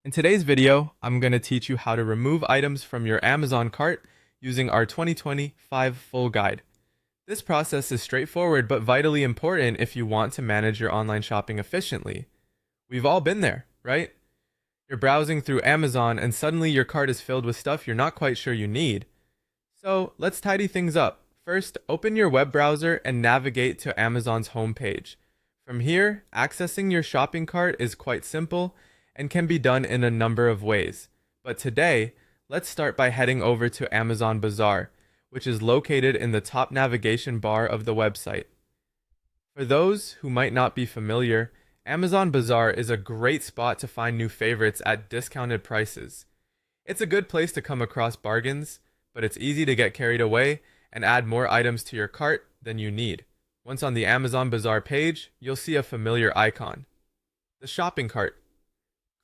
In today's video, I'm going to teach you how to remove items from your Amazon cart using our 2025 full guide. This process is straightforward but vitally important if you want to manage your online shopping efficiently. We've all been there, right? You're browsing through Amazon and suddenly your cart is filled with stuff you're not quite sure you need. So let's tidy things up. First, open your web browser and navigate to Amazon's homepage. From here, accessing your shopping cart is quite simple and can be done in a number of ways. But today, let's start by heading over to Amazon Bazaar, which is located in the top navigation bar of the website. For those who might not be familiar, Amazon Bazaar is a great spot to find new favorites at discounted prices. It's a good place to come across bargains, but it's easy to get carried away and add more items to your cart than you need. Once on the Amazon Bazaar page, you'll see a familiar icon, the shopping cart.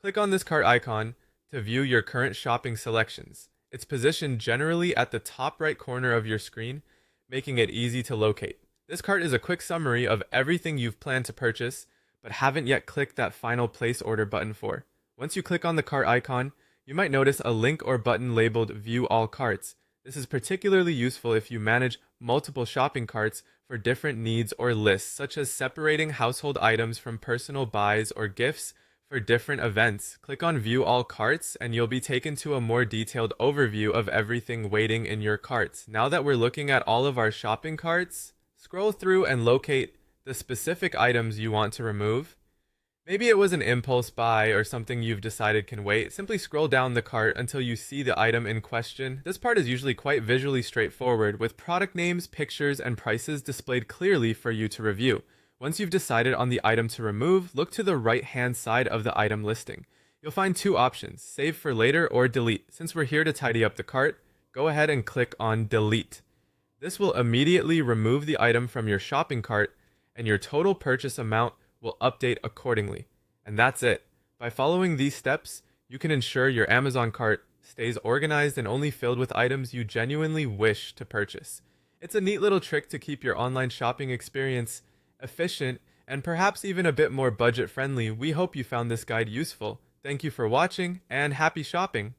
Click on this cart icon to view your current shopping selections. It's positioned generally at the top right corner of your screen, making it easy to locate. This cart is a quick summary of everything you've planned to purchase, but haven't yet clicked that final place order button for. Once you click on the cart icon, you might notice a link or button labeled View All Carts. This is particularly useful if you manage multiple shopping carts for different needs or lists, such as separating household items from personal buys or gifts for different events. Click on View All Carts and you'll be taken to a more detailed overview of everything waiting in your carts. Now that we're looking at all of our shopping carts, scroll through and locate the specific items you want to remove. Maybe it was an impulse buy or something you've decided can wait. Simply scroll down the cart until you see the item in question. This part is usually quite visually straightforward, with product names, pictures, and prices displayed clearly for you to review. Once you've decided on the item to remove, look to the right-hand side of the item listing. You'll find two options, save for later or delete. Since we're here to tidy up the cart, go ahead and click on delete. This will immediately remove the item from your shopping cart, and your total purchase amount will update accordingly. And that's it. By following these steps, you can ensure your Amazon cart stays organized and only filled with items you genuinely wish to purchase. It's a neat little trick to keep your online shopping experience efficient and perhaps even a bit more budget friendly. We hope you found this guide useful. Thank you for watching and happy shopping!